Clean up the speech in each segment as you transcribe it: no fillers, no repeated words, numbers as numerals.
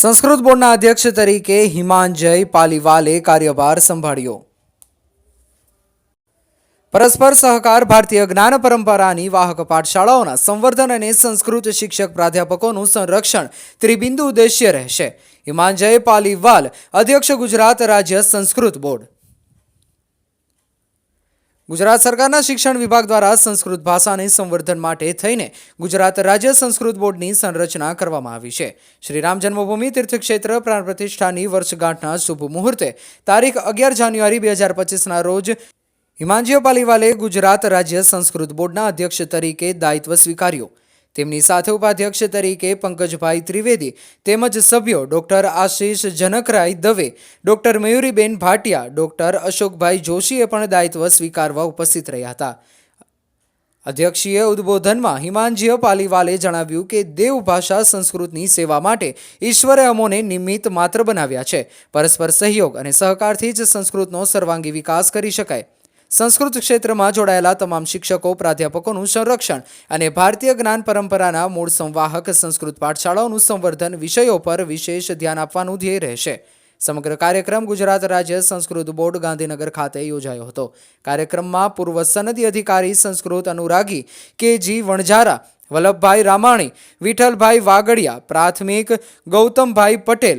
સંસ્કૃત બોર્ડના અધ્યક્ષ તરીકે હિમાંજય પાલીવાલે કાર્યભાર સંભાળ્યો। પરસ્પર સહકાર ભારતીય જ્ઞાન પરંપરાની વાહક પાઠશાળાઓના સંવર્ધન અને સંસ્કૃત શિક્ષક પ્રાધ્યાપકોનું સંરક્ષણ ત્રિબિંદુ ઉદ્દેશ્ય રહેશે। હિમાંજય પાલીવાલ, અધ્યક્ષ, ગુજરાત રાજ્ય સંસ્કૃત બોર્ડ। ગુજરાત સરકારના શિક્ષણ વિભાગ દ્વારા સંસ્કૃત ભાષાને સંવર્ધન માટે થઈને ગુજરાત રાજ્ય સંસ્કૃત બોર્ડની સંરચના કરવામાં આવી છે। શ્રી રામ જન્મભૂમિ તીર્થક્ષેત્ર પ્રાણ પ્રતિષ્ઠાની વર્ષગાંઠના શુભ મુહૂર્તે તારીખ 11 જાન્યુઆરી 2025ના રોજ હિમાંજય પાલીવાલે ગુજરાત રાજ્ય સંસ્કૃત બોર્ડના અધ્યક્ષ તરીકે દાયિત્વ સ્વીકાર્યું। તેમની સાથે ઉપાધ્યક્ષ તરીકે પંકજભાઈ ત્રિવેદી તેમજ સભ્યો ડોક્ટર આશીષ જનકરાય દવે, ડોક્ટર મયુરીબેન ભાટિયા, ડોક્ટર અશોકભાઈ જોશીએ પણ દાયિત્વ સ્વીકારવા ઉપસ્થિત રહ્યા હતા। અધ્યક્ષીય ઉદ્બોધનમાં હિમાંજય પાલીવાલે જણાવ્યું કે દેવભાષા સંસ્કૃતની સેવા માટે ઈશ્વરે અમોને નિમિત્ત માત્ર બનાવ્યા છે। પરસ્પર સહયોગ અને સહકારથી જ સંસ્કૃતનો સર્વાંગી વિકાસ કરી શકાય। સંસ્કૃત ક્ષેત્રમાં જોડાયેલા તમામ શિક્ષકો, પ્રાધ્યાપકોનું સંરક્ષણ અને ભારતીય જ્ઞાન પરંપરાના મૂળ સંવાહક સંસ્કૃત પાઠશાળાઓનું સંવર્ધન વિષયો પર વિશેષ ધ્યાન આપવાનું ધ્યેય રહેશે। સમગ્ર કાર્યક્રમ ગુજરાત રાજ્ય સંસ્કૃત બોર્ડ ગાંધીનગર ખાતે યોજાયો હતો। કાર્યક્રમમાં પૂર્વ સનદી અધિકારી સંસ્કૃત અનુરાગી કે.જી. વણઝારા, વલ્લભભાઈ રામાણી, વિઠ્ઠલભાઈ વાગડિયા, પ્રાથમિક ગૌતમભાઈ પટેલ,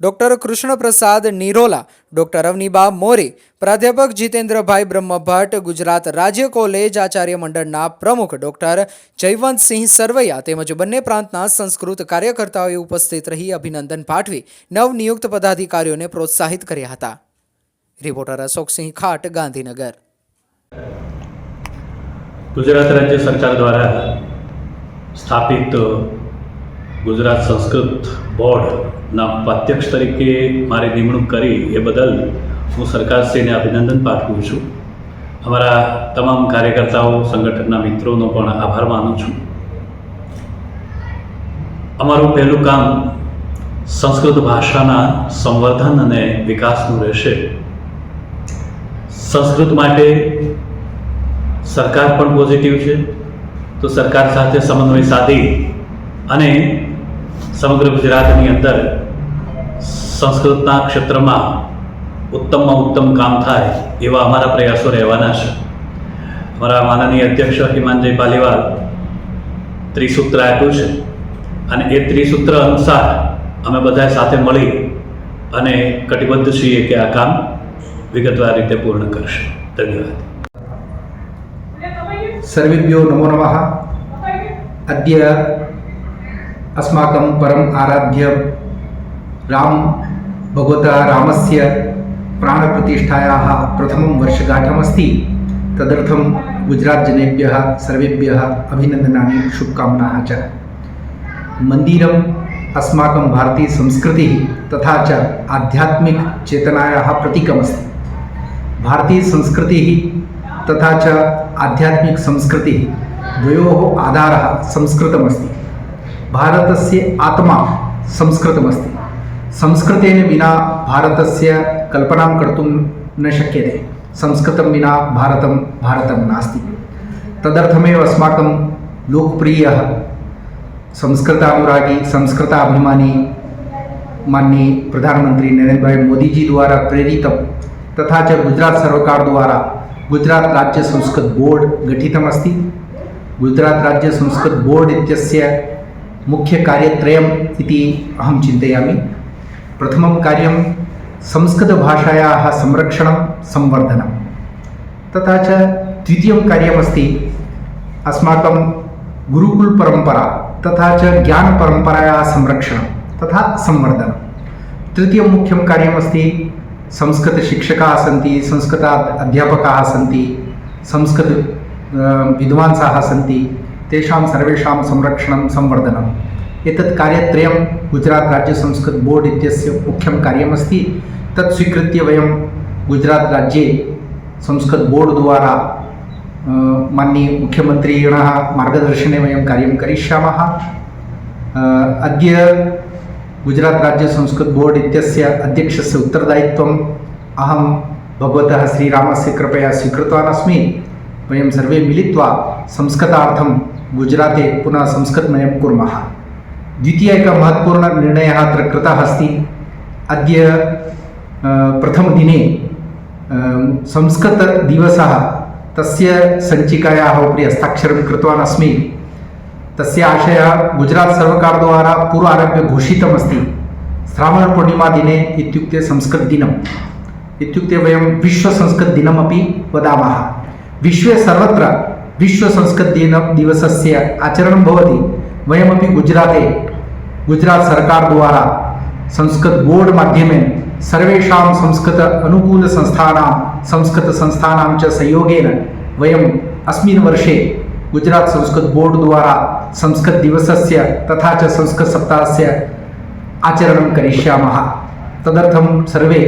ડોક્ટર કૃષ્ણપ્રસાદ નિરોલા, ડોક્ટર અવનીબા મોરે, પ્રાધ્યાપક જીતેન્દ્રભાઈ બ્રહ્મભટ્ટ, ગુજરાત રાજ્ય કોલેજ આચાર્ય મંડળના પ્રમુખ ડોક્ટર જયવંતસિંહ સરવૈયા તેમજ બંને પ્રાંતના સંસ્કૃત કાર્યકર્તાઓએ ઉપસ્થિત રહી અભિનંદન પાઠવી નવનિયુક્ત પદાધિકારીઓને પ્રોત્સાહિત કર્યા હતા। રિપોર્ટર અશોકસિંહ ખાટ, ગાંધીનગર। ગુજરાત રાજ્ય સરકાર દ્વારા સ્થાપિત ગુજરાત સંસ્કૃત બોર્ડના ઉપાધ્યક્ષ તરીકે મારી નિમણૂક કરી એ બદલ હું સરકારશ્રીને અભિનંદન પાઠવું છું। અમારા તમામ કાર્યકર્તાઓ, સંગઠનના મિત્રોનો પણ આભાર માનું છું। અમારું પહેલું કામ સંસ્કૃત ભાષાના સંવર્ધન અને વિકાસનું રહેશે। સંસ્કૃત માટે સરકાર પણ પોઝિટિવ છે, તો સરકાર સાથે સમન્વય સાધી અને સમગ્ર ગુજરાતની અંદર સંસ્કૃતના ક્ષેત્રમાં ઉત્તમમાં ઉત્તમ કામ થાય એવા અમારા પ્રયાસો રહેવાના છે। અમારા માનનીય અધ્યક્ષ હિમાંજય પાલીવાલ ત્રિસૂત્ર આપ્યું છે અને એ ત્રિસૂત્ર અનુસાર અમે બધા સાથે મળી અને કટિબદ્ધ છીએ કે આ કામ વિગતવાર રીતે પૂર્ણ કરશે। ધન્યવાદ। सर्वेभ्यो नमो नमः। अद्य अस्माकं परम आराध्य राम भगवता रामस्य प्राणप्रतिष्ठायाः प्रथमं वर्षगांठमस्ति। तदर्थं गुजरातजनेभ्यः सर्वेभ्यः अभिनन्दनानि, शुभकामनाः च। मन्दिरम् अस्माकं भारतीयसंस्कृतिः तथा च आध्यात्मिकचेतनायाः प्रतीकमस्ति। भारतीयसंस्कृतिः तथा च आध्यात्मिकसंस्कृतिः द्वयोः आधारः संस्कृतमस्ति। भारतस्य आत्मा संस्कृतमस्ति। संस्कृतेन विना भारतस्य कल्पनां कर्तुं न शक्यते। संस्कृतं विना भारतं नास्ति। तदर्थमेव अस्माकं लोकप्रियः संस्कृतानुरागी, संस्कृताभिमानी माननीय प्रधानमंत्री नरेंद्र भाई मोदी जी द्वारा प्रेरित तथा च गुजरात सरकार द्वारा गुजरात राज्य संस्कृत बोर्ड गठितमस्ति। गुजरात राज्य संस्कृत बोर्ड इत्यस्य मुख्य कार्यत्रयम् इति अहं चिन्तयामि। प्रथमं कार्यं संस्कृतभाषायाः संरक्षणं, संवर्धनं, तथा च द्वितीयं कार्यमस्ति अस्माकं गुरुकुलपरम्परा तथा च ज्ञानपरम्परायाः संरक्षणं तथा संवर्धनं। तृतीयं मुख्यं कार्यमस्ति संस्कृतशिक्षकाः सन्ति, संस्कृत अध्यापकाः सन्ति, संस्कृत विद्वांसाः सन्ति, तेषां सर्वेषां संरक्षणं, संवर्धनम्। एतत् कार्यत्रयं गुजरात राज्य संस्कृत बोर्ड इत्यस्य मुख्यं कार्यमस्ति। तत् स्वीकृत्य वयं गुजरात राज्ये संस्कृत बोर्ड द्वारा माननीय मुख्यमन्त्रिणः मार्गदर्शने वयं कार्यं करिष्यामः। अद्य गुजरात राज्य संस्कृत बोर्ड इत्यस्य अध्यक्षस्य उत्तरदायित्वम् अहं भगवतः श्रीरामस्य कृपया स्वीकृतवान् अस्मि। वयं सर्वे मिलित्वा संस्कृतार्थं गुजराते पुनः संस्कृतमयं कुर्मः। द्वितीयः एकः महत्त्वपूर्णनिर्णयः अत्र कृतः अस्ति। अद्य प्रथमदिने संस्कृतदिवसः तस्य सञ्चिकायाः उपरि हस्ताक्षरं कृतवान् अस्मि। तस्य आशयः गुजरात् सर्वकारद्वारा पूर्वारभ्य घोषितमस्ति। श्रावणपूर्णिमादिने इत्युक्ते संस्कृतदिनम् इत्युक्ते वयं विश्वसंस्कृतदिनमपि वदामः। विश्वे सर्वत्र विश्वसंस्कृतदिवसस्य आचरणं भवति। वयमपि गुजराते गुजरात् सर्वकारद्वारा संस्कृत बोर्ड माध्यमेन सर्वेषां संस्कृत अनुकूलसंस्थानां संस्कृतसंस्थानां च सहयोगेन वयम् अस्मिन् वर्षे गुजरात् संस्कृत बोर्ड द्वारा संस्कृतदिवसस्य तथा च संस्कृतसप्ताहस्य आचरणं करिष्यामः। तदर्थं सर्वे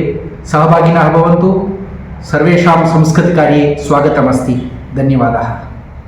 सहभागिनः भवन्तु। सर्वेषां संस्कृतकार्ये स्वागतमस्ति। धन्यवादाः।